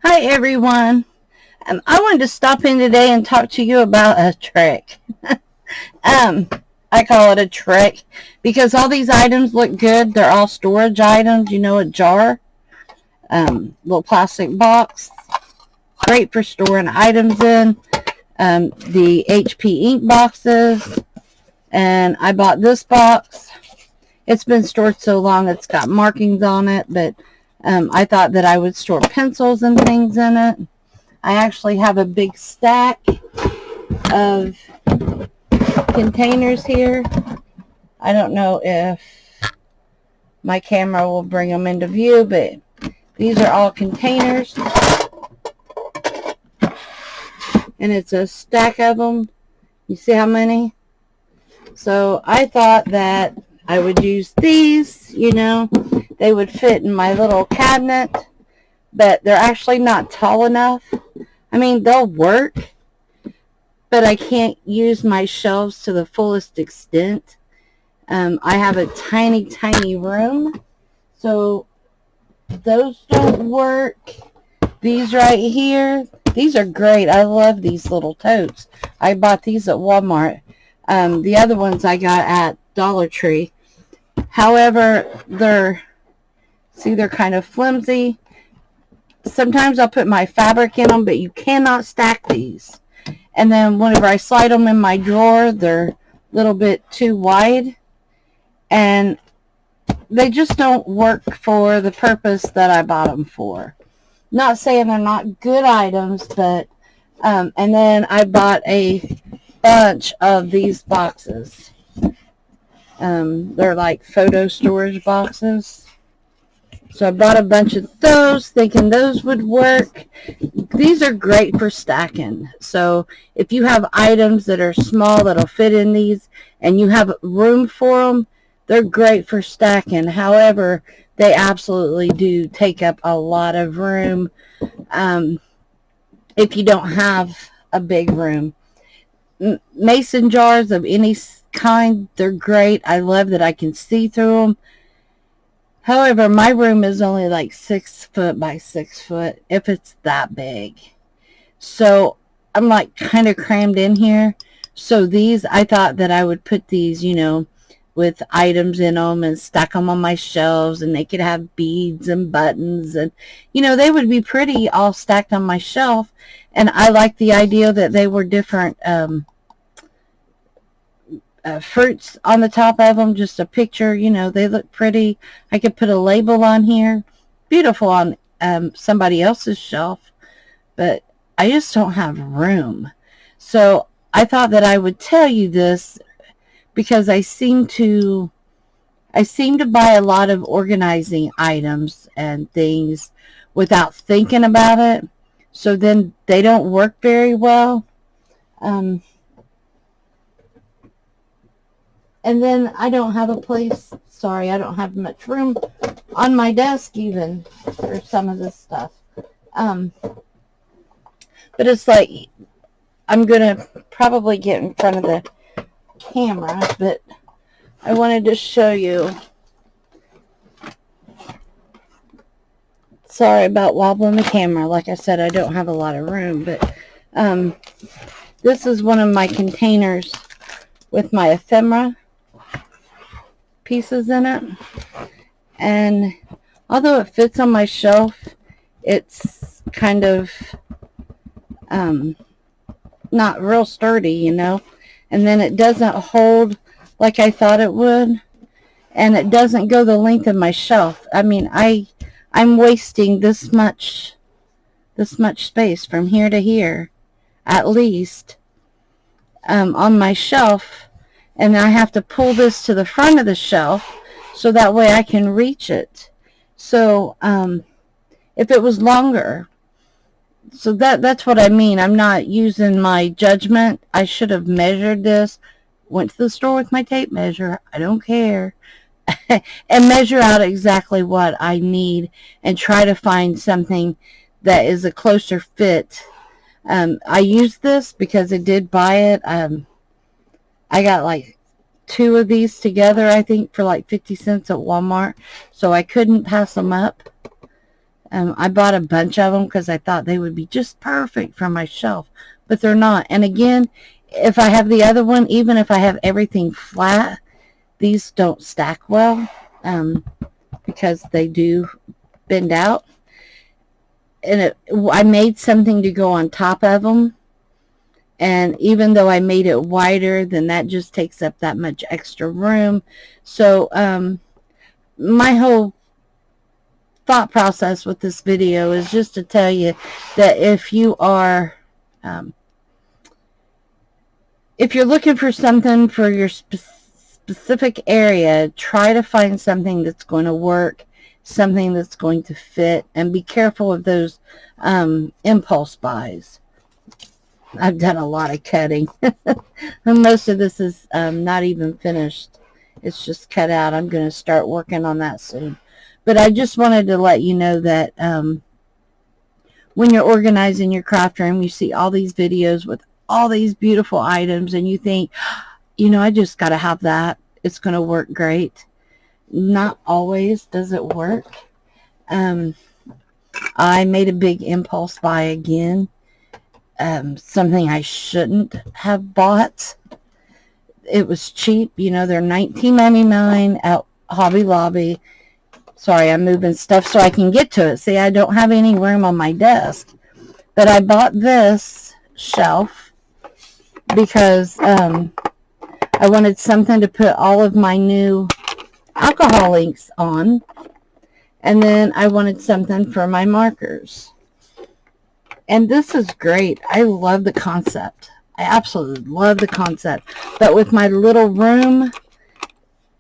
Hi everyone. I wanted to stop in today and talk to you about a trick. um, I call it a trick because all these items look good. They're all storage items. You know, a jar, little plastic box, great for storing items in. The HP ink boxes, and I bought this box. It's been stored so long it's got markings on it, but I thought that I would store pencils and things in it. I actually have a big stack of containers here. I don't know if my camera will bring them into view, but these are all containers. And it's a stack of them. You see how many? So I thought that I would use these, they would fit in my little cabinet, but they're actually not tall enough. I mean, they'll work, but I can't use my shelves to the fullest extent. I have a tiny, tiny room, so those don't work. These right here, these are great. I love these little totes. I bought these at Walmart. The other ones I got at Dollar Tree. However, they're kind of flimsy. Sometimes I'll put my fabric in them, but you cannot stack these. And then whenever I slide them in my drawer, they're a little bit too wide. And they just don't work for the purpose that I bought them for. Not saying they're not good items, but, and then I bought a bunch of these boxes. They're like photo storage boxes. So I bought a bunch of those, thinking those would work. These are great for stacking. So if you have items that are small that'll fit in these and you have room for them, they're great for stacking. However, they absolutely do take up a lot of room if you don't have a big room. Mason jars of any kind, they're great. I love that I can see through them. However, my room is only like 6 foot by 6 foot, if it's that big. So I'm like kind of crammed in here. So these, I thought that I would put these, with items in them and stack them on my shelves, and they could have beads and buttons, and they would be pretty all stacked on my shelf. And I like the idea that they were different fruits on the top of them, just a picture, they look pretty. I could put a label on here, beautiful on somebody else's shelf, but I just don't have room. So I thought that I would tell you this because I seem to buy a lot of organizing items and things without thinking about it. So then they don't work very well. And then I don't have a place, sorry, I don't have much room on my desk even for some of this stuff. But it's like, I'm going to probably get in front of the camera, but I wanted to show you. Sorry about wobbling the camera. Like I said, I don't have a lot of room, but this is one of my containers with my ephemera pieces in it. And although it fits on my shelf, it's kind of not real sturdy, and then it doesn't hold like I thought it would, and it doesn't go the length of my shelf. I mean, I'm wasting this much space from here to here at least on my shelf, and I have to pull this to the front of the shelf so that way I can reach it. So if it was longer, so that's what I mean. I'm not using my judgment. I should have measured this, went to the store with my tape measure, I don't care, and measure out exactly what I need and try to find something that is a closer fit. I used this because I did buy it. I got like 2 of these together, I think, for like 50 cents at Walmart, so I couldn't pass them up. I bought a bunch of them because I thought they would be just perfect for my shelf, but they're not. And again, if I have the other one, even if I have everything flat, these don't stack well because they do bend out. And I made something to go on top of them. And even though I made it wider, then that just takes up that much extra room. So my whole thought process with this video is just to tell you that if you are if you're looking for something for your specific area, try to find something that's going to work, something that's going to fit, and be careful of those impulse buys. I've done a lot of cutting. And most of this is not even finished. It's just cut out. I'm going to start working on that soon. But I just wanted to let you know that when you're organizing your craft room, you see all these videos with all these beautiful items, and you think, you know, I just got to have that. It's going to work great. Not always does it work. I made a big impulse buy again. Something I shouldn't have bought. It was cheap. You know, they're $19.99 at Hobby Lobby. Sorry, I'm moving stuff so I can get to it. See, I don't have any room on my desk. But I bought this shelf because I wanted something to put all of my new alcohol inks on. And then I wanted something for my markers. And this is great. I love the concept. I absolutely love the concept. But with my little room,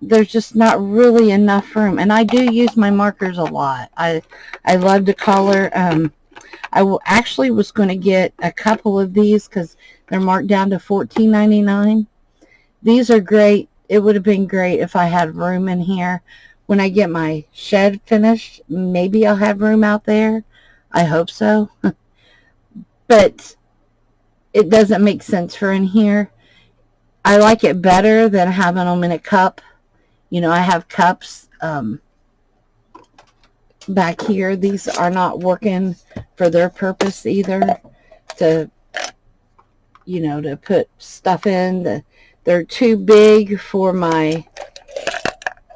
there's just not really enough room. And I do use my markers a lot. I love to color. I actually was going to get a couple of these because they're marked down to $14.99. These are great. It would have been great if I had room in here. When I get my shed finished, maybe I'll have room out there. I hope so. But it doesn't make sense for in here. I like it better than having them in a cup. You know, I have cups back here. These are not working for their purpose either, to, you know, to put stuff in. They're too big for my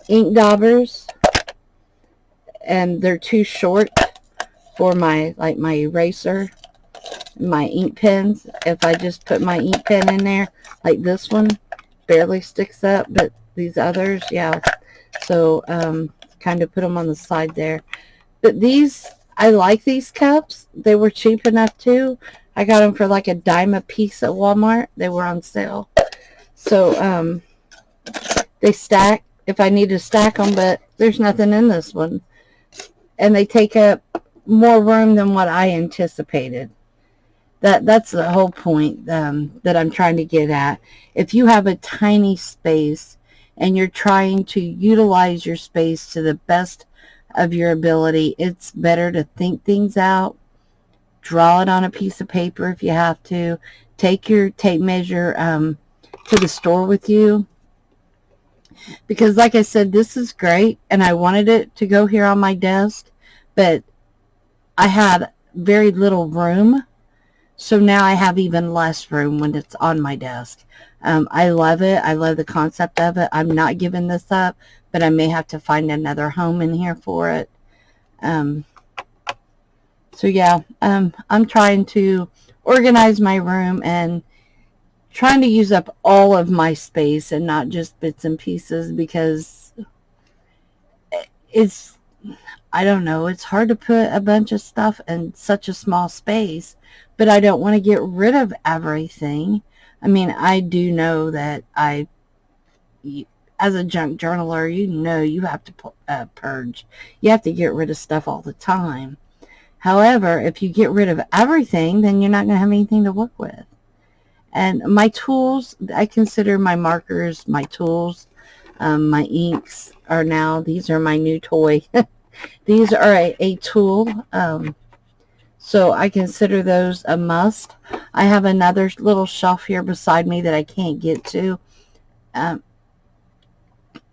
ink daubers, and they're too short for my, like, my eraser, my ink pens. If I just put my ink pen in there, like this one barely sticks up, but these others, yeah. So kind of put them on the side there. But these, I like these cups. They were cheap enough too. I got them for like a dime a piece at Walmart. They were on sale. So they stack if I need to stack them, but there's nothing in this one. And they take up more room than what I anticipated. That's the whole point that I'm trying to get at. If you have a tiny space and you're trying to utilize your space to the best of your ability, it's better to think things out, draw it on a piece of paper if you have to, take your tape measure to the store with you. Because like I said, this is great, and I wanted it to go here on my desk, but I had very little room. So now I have even less room when it's on my desk. I love it. I love the concept of it. I'm not giving this up, but I may have to find another home in here for it. So yeah, I'm trying to organize my room and trying to use up all of my space and not just bits and pieces, because it's, I don't know, it's hard to put a bunch of stuff in such a small space. But I don't want to get rid of everything. I mean, I do know that as a junk journaler, you know you have to purge. You have to get rid of stuff all the time. However, if you get rid of everything, then you're not going to have anything to work with. And my tools, I consider my markers my tools. My inks are now, these are my new toy. These are a tool. So I consider those a must. I have another little shelf here beside me that I can't get to.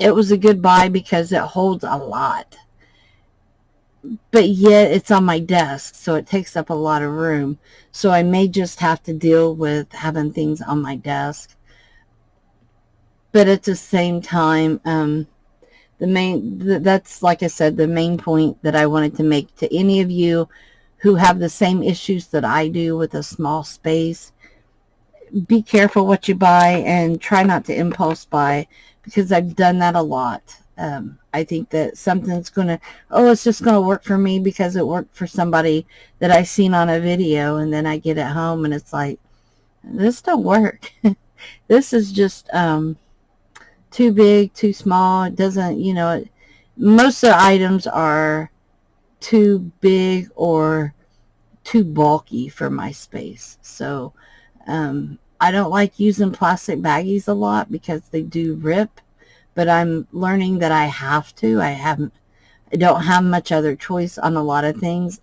It was a good buy because it holds a lot. but yet it's on my desk, so it takes up a lot of room. So I may just have to deal with having things on my desk. But at the same time, that's, like I said, the main point that I wanted to make to any of you who have the same issues that I do with a small space. Be careful what you buy and try not to impulse buy, because I've done that a lot. I think that something's it's just going to work for me because it worked for somebody that I seen on a video, and then I get it home and it's like, this don't work. This is just too big, too small. It doesn't, most of the items are too big or too bulky for my space. So I don't like using plastic baggies a lot because they do rip, but I'm learning that I have to. I don't have much other choice on a lot of things.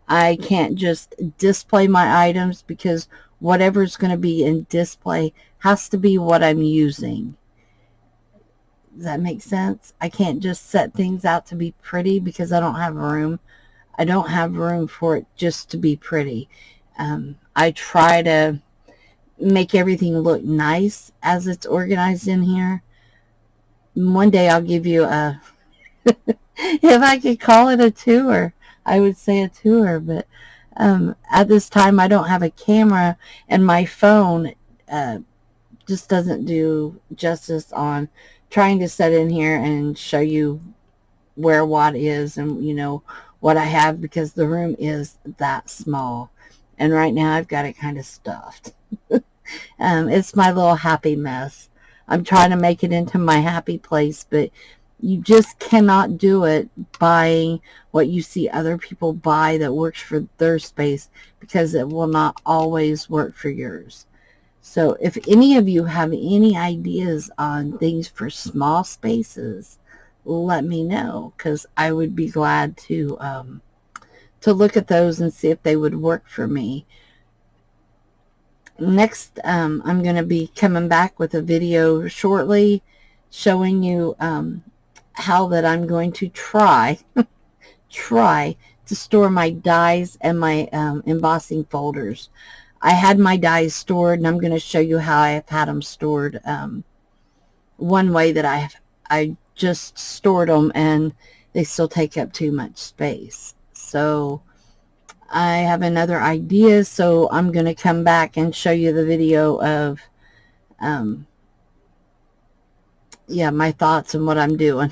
I can't just display my items, because whatever's going to be in display has to be what I'm using. Does that make sense? I can't just set things out to be pretty because I don't have room. I don't have room for it just to be pretty. I try to make everything look nice as it's organized in here. One day I'll give you a, if I could call it a tour, I would say a tour, but at this time I don't have a camera, and my phone just doesn't do justice on trying to set in here and show you where what is and what I have, because the room is that small, and right now I've got it kind of stuffed. It's my little happy mess. I'm trying to make it into my happy place, but you just cannot do it buying what you see other people buy that works for their space, because it will not always work for yours. So if any of you have any ideas on things for small spaces, let me know, because I would be glad to look at those and see if they would work for me. Next, I'm going to be coming back with a video shortly showing you how that I'm going to try to store my dies and my embossing folders. I had my dies stored, and I'm going to show you how I have had them stored. One way that I just stored them, and they still take up too much space. So I have another idea, so I'm going to come back and show you the video of my thoughts and what I'm doing.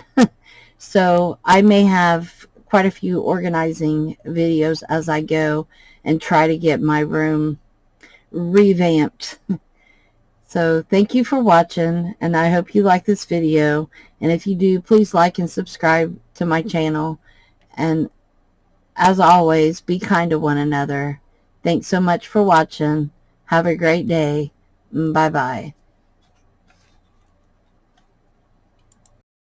So I may have quite a few organizing videos as I go and try to get my room revamped. So thank you for watching, and I hope you like this video, and if you do, please like and subscribe to my channel, and as always, be kind to one another. Thanks so much for watching. Have a great day. Bye bye.